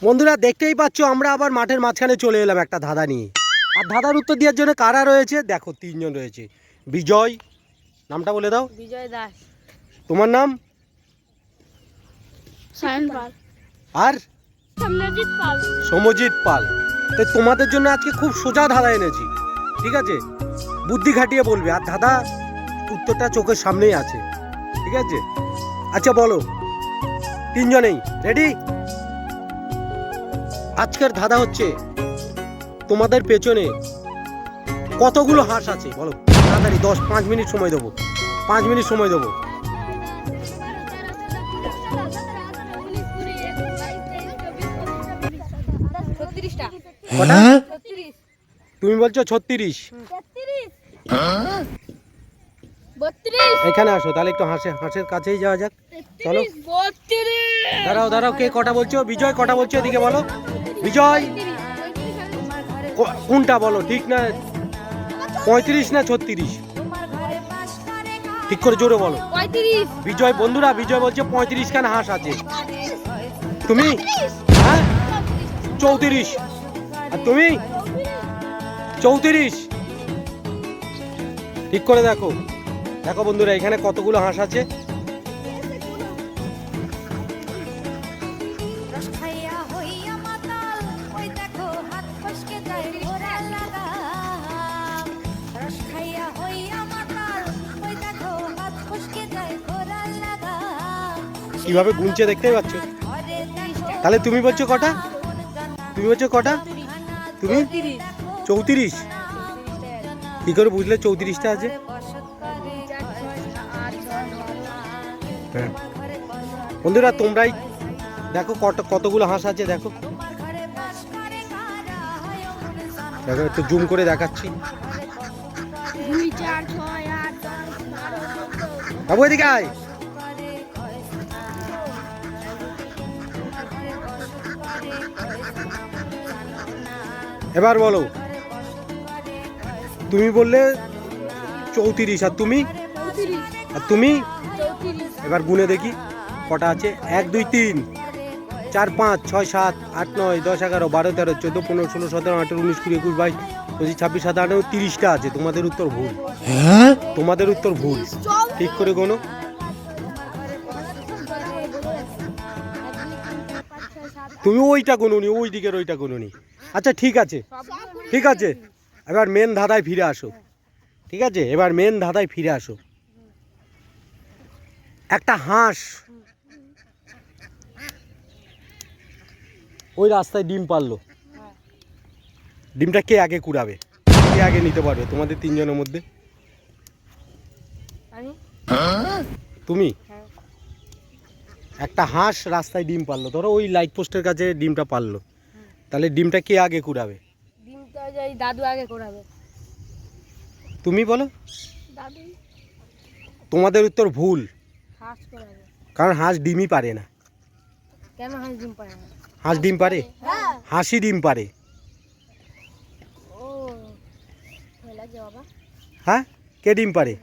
বন্ধুরা দেখতেই পাচ্ছ আমরা আবার মাঠের মাঝখানে চলে এলাম একটা ধাঁধা নিয়ে। আর ধাঁধার উত্তর দেওয়ার জন্য কারা রয়েছে দেখো, তিনজন রয়েছে। বিজয়, নামটা বলে দাও। বিজয় দাস। তোমার নাম? সায়ন পাল। আর সমজিৎ পাল। সমজিৎ পাল। তো তোমাদের জন্য আজকে খুব সোজা ধাঁধা এনেছি, ঠিক আছে? বুদ্ধি খাটিয়ে বলবে, আর ধাঁধা উত্তরটা চোখের সামনেই আছে, ঠিক আছে? আচ্ছা বলো, তিনজনেই রেডি? আজকের ধাঁধা হচ্ছে, তোমাদের পেছনে কতগুলো হাঁস আছে বলো তাড়াতাড়ি। 5 মিনিট সময় দেবো, 5 মিনিট সময় দেবো। কটা? তুমি বলছো 36। এখানে আসো তাহলে, একটু হাঁসের কাছেই যাওয়া যাক, চলো। দাঁড়াও দাঁড়াও, কে কটা বলছো? বিজয় কটা বলছো এদিকে বলো। বিজয় কোনটা বলো, ঠিক না? 35 না 36? ঠিক করে জোরে বলো। বিজয়, বন্ধুরা বিজয় বলছে 35 খানা হাঁস আছে। তুমি? হ্যাঁ 34। আর তুমি? 34। ঠিক করে দেখো, দেখো বন্ধুরা এখানে কতগুলো হাঁস আছে। কিভাবে গুনছে দেখতেই পাচ্ছ। তাহলে তুমি বলছো কটা? তুমি বলছো কটা? তুমি 34। কি করে বুঝলে 34টা আছে? হ্যাঁ বন্ধুরা তোমরাই দেখো কতগুলো হাঁস আছে, দেখো দেখো, একটু জুম করে দেখাচ্ছি। বাবু এদিকে আয়। এবার বলো, তুমি বললে 34 আর তুমি? আর তুমি? এবার গুনে দেখি কটা আছে। 1 2 3 4 5 6 7 8 9 10 11 12 13 14 15 16 17 18 19 20 21 22 25 26 27 28 30টা আছে। তোমাদের উত্তর ভুল। তোমাদের উত্তর ভুল, ঠিক করে গোনো। তুমি ওইটা গুনুনি, ওই দিকের ওইটা গুনুনি। আচ্ছা ঠিক আছে, ঠিক আছে, এবার মেন ধাঁধায় ফিরে আসো, ঠিক আছে? এবার মেন ধাঁধায় ফিরে আসো। একটা হাঁস ওই রাস্তায় ডিম পারলো, ডিমটা কে আগে কুড়াবে? কে আগে নিতে পারবে তোমাদের তিনজনের মধ্যে? তুমি? একটা হাঁস রাস্তায় ডিম পারলো, ধরো ওই লাইট পোস্টের কাছে ডিমটা পারলো, তাহলে ডিমটা কে আগে কুড়াবে? ডিমটা যাই দাদু আগে কুড়াবে। তুমি বলো। দাদু। তোমাদের উত্তর ভুল, হাঁস কুড়াবে। কারণ হাঁস ডিমই পারে না। কেন হাঁস ডিম পারে না? হাঁস ডিম পারে? হ্যাঁ। হাঁসই ডিম পারে। ও লাগে বাবা। হ্যাঁ, কে ডিম পারে?